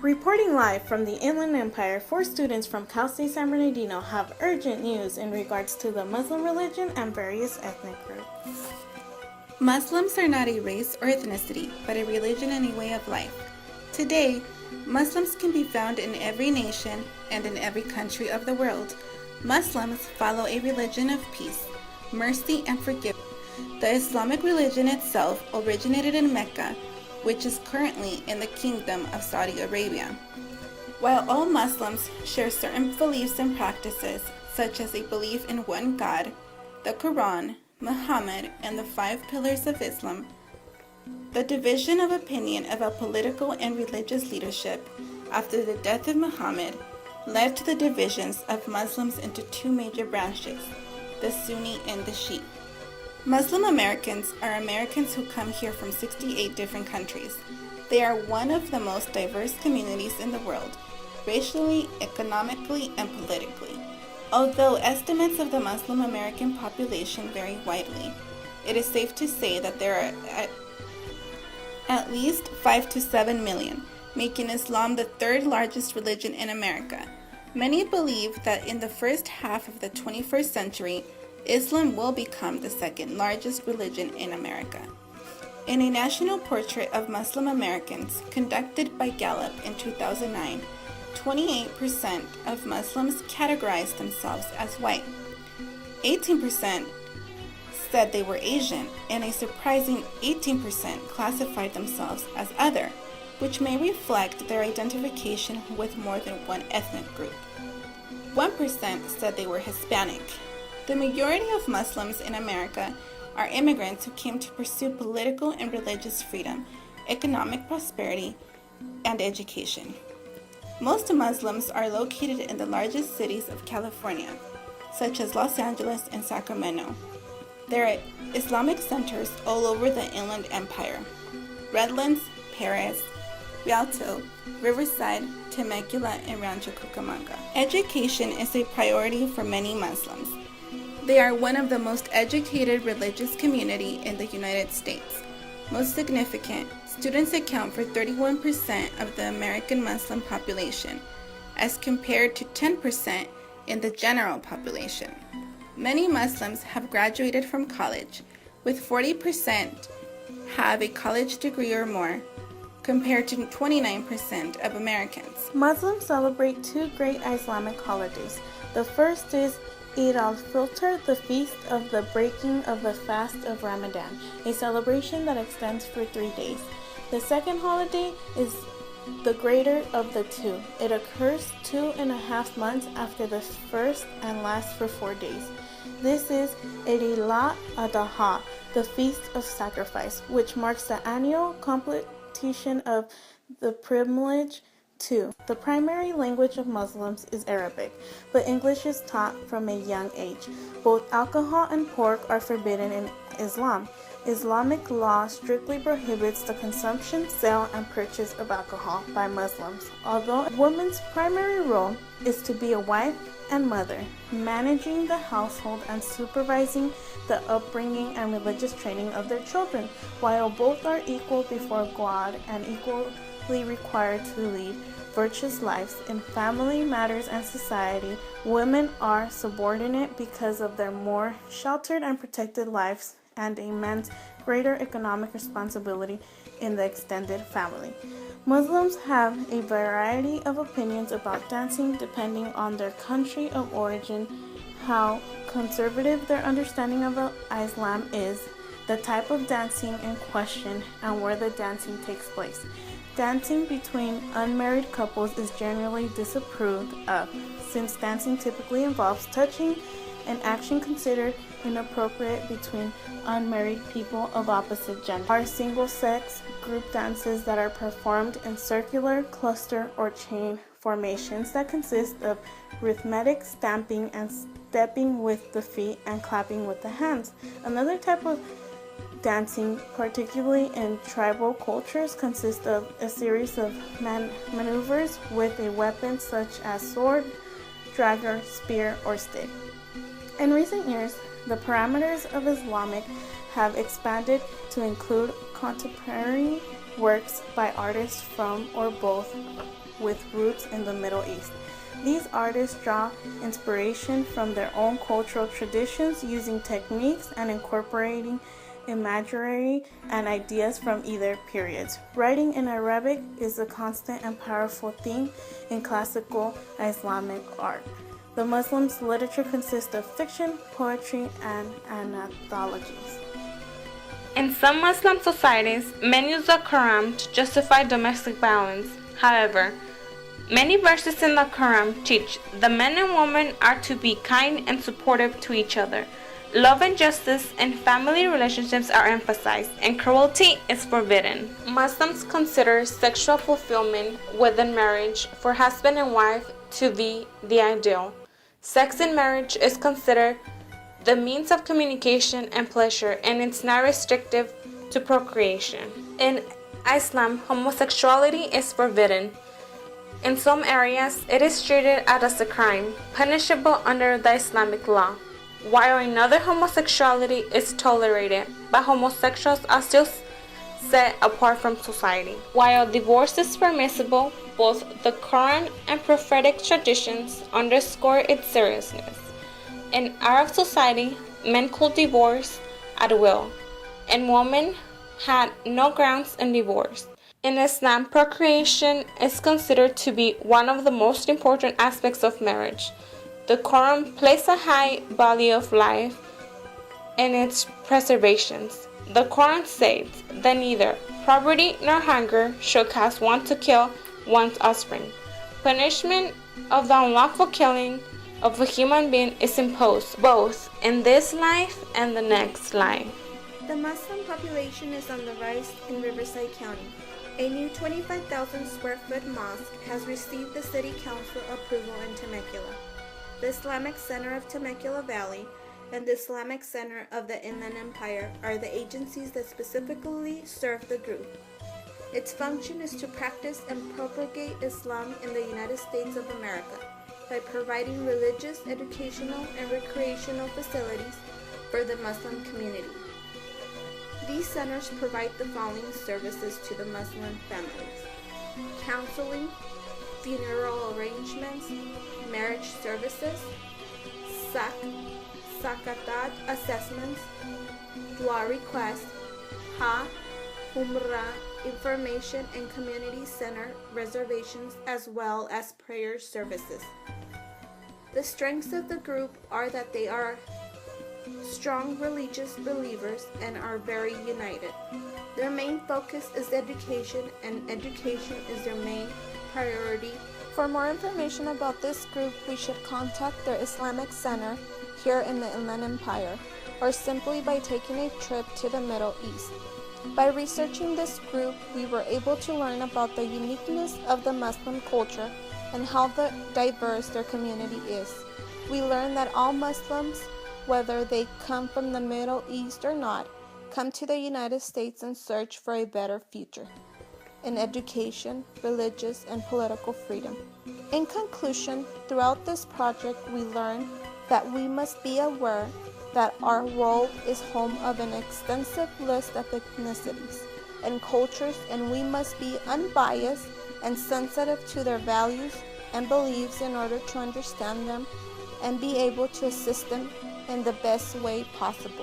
Reporting live from the Inland Empire, 4 students from Cal State San Bernardino have urgent news in regards to the Muslim religion and various ethnic groups. Muslims are not a race or ethnicity, but a religion and a way of life. Today, Muslims can be found in every nation and in every country of the world. Muslims follow a religion of peace, mercy, and forgiveness. The Islamic religion itself originated in Mecca, which is currently in the Kingdom of Saudi Arabia. While all Muslims share certain beliefs and practices, such as a belief in one God, the Quran, Muhammad, and the 5 pillars of Islam, the division of opinion about political and religious leadership after the death of Muhammad led to the divisions of Muslims into 2 major branches, the Sunni and the Shia. Muslim Americans are Americans who come here from 68 different countries. They are one of the most diverse communities in the world, racially, economically, and politically. Although estimates of the Muslim American population vary widely, it is safe to say that there are at least 5 to 7 million, making Islam the 3rd largest religion in America. Many believe that in the first half of the 21st century, Islam will become the 2nd largest religion in America. In a national portrait of Muslim Americans conducted by Gallup in 2009, 28% of Muslims categorized themselves as white. 18% said they were Asian, and a surprising 18% classified themselves as other, which may reflect their identification with more than one ethnic group. 1% said they were Hispanic. The majority of Muslims in America are immigrants who came to pursue political and religious freedom, economic prosperity, and education. Most Muslims are located in the largest cities of California, such as Los Angeles and Sacramento. There are Islamic centers all over the Inland Empire: Redlands, Perris, Rialto, Riverside, Temecula, and Rancho Cucamonga. Education is a priority for many Muslims. They are one of the most educated religious community in the United States. Most significant, students account for 31% of the American Muslim population, as compared to 10% in the general population. Many Muslims have graduated from college, with 40% have a college degree or more, compared to 29% of Americans. Muslims celebrate 2 great Islamic holidays. The first is Eid al-Fitr, the feast of the breaking of the fast of Ramadan, a celebration that extends for 3 days. The second holiday is the greater of the 2. It occurs 2.5 months after the first and lasts for 4 days. This is Eid al-Adha, the feast of sacrifice, which marks the annual completion of the pilgrimage. 2. The primary language of Muslims is Arabic, but English is taught from a young age. Both alcohol and pork are forbidden in Islam. Islamic law strictly prohibits the consumption, sale, and purchase of alcohol by Muslims, although a woman's primary role is to be a wife and mother, managing the household and supervising the upbringing and religious training of their children. While both are equal before God and equally required to lead virtuous lives in family matters and society, women are subordinate because of their more sheltered and protected lives and a man's greater economic responsibility in the extended family. Muslims have a variety of opinions about dancing depending on their country of origin, how conservative their understanding of Islam is, the type of dancing in question, and where the dancing takes place. Dancing between unmarried couples is generally disapproved of, since dancing typically involves touching, an action considered inappropriate between unmarried people of opposite gender. Are single-sex group dances that are performed in circular, cluster, or chain formations that consist of rhythmic stamping and stepping with the feet and clapping with the hands. Another type of dancing, particularly in tribal cultures, consists of a series of maneuvers with a weapon such as sword, dagger, spear, or stick. In recent years, the parameters of Islamic have expanded to include contemporary works by artists from or both with roots in the Middle East. These artists draw inspiration from their own cultural traditions using techniques and incorporating imagery and ideas from either periods. Writing in Arabic is a constant and powerful theme in classical Islamic art. The Muslims' literature consists of fiction, poetry, and anthologies. In some Muslim societies, men use the Quran to justify domestic violence. However, many verses in the Quran teach that men and women are to be kind and supportive to each other. Love and justice and family relationships are emphasized, and cruelty is forbidden. Muslims consider sexual fulfillment within marriage for husband and wife to be the ideal. Sex in marriage is considered the means of communication and pleasure, and it's not restrictive to procreation. In Islam, homosexuality is forbidden. In some areas, it is treated as a crime, punishable under the Islamic law, while in other homosexuality is tolerated, but homosexuals are still set apart from society. While divorce is permissible, both the Quran and prophetic traditions underscore its seriousness. In Arab society, men could divorce at will, and women had no grounds in divorce. In Islam, procreation is considered to be one of the most important aspects of marriage. The Quran places a high value of life and its preservation. The Quran states that neither poverty nor hunger should cause one to kill one's offspring. Punishment of the unlawful killing of a human being is imposed both in this life and the next life. The Muslim population is on the rise in Riverside County. A new 25,000 square foot mosque has received the City Council approval in Temecula. The Islamic Center of Temecula Valley and the Islamic Center of the Inland Empire are the agencies that specifically serve the group. Its function is to practice and propagate Islam in the United States of America by providing religious, educational, and recreational facilities for the Muslim community. These centers provide the following services to the Muslim families: counseling, funeral arrangements, marriage services, Sakatat assessments, dua requests, Umrah information, and community center reservations, as well as prayer services. The strengths of the group are that they are strong religious believers and are very united. Their main focus is education, and education is their main priority. For more information about this group, we should contact their Islamic Center here in the Inland Empire, or simply by taking a trip to the Middle East. By researching this group, we were able to learn about the uniqueness of the Muslim culture and how diverse their community is. We learned that all Muslims, whether they come from the Middle East or not, come to the United States and search for a better future in education, religious, and political freedom. In conclusion, throughout this project, we learned that we must be aware that our world is home of an extensive list of ethnicities and cultures, and we must be unbiased and sensitive to their values and beliefs in order to understand them and be able to assist them in the best way possible.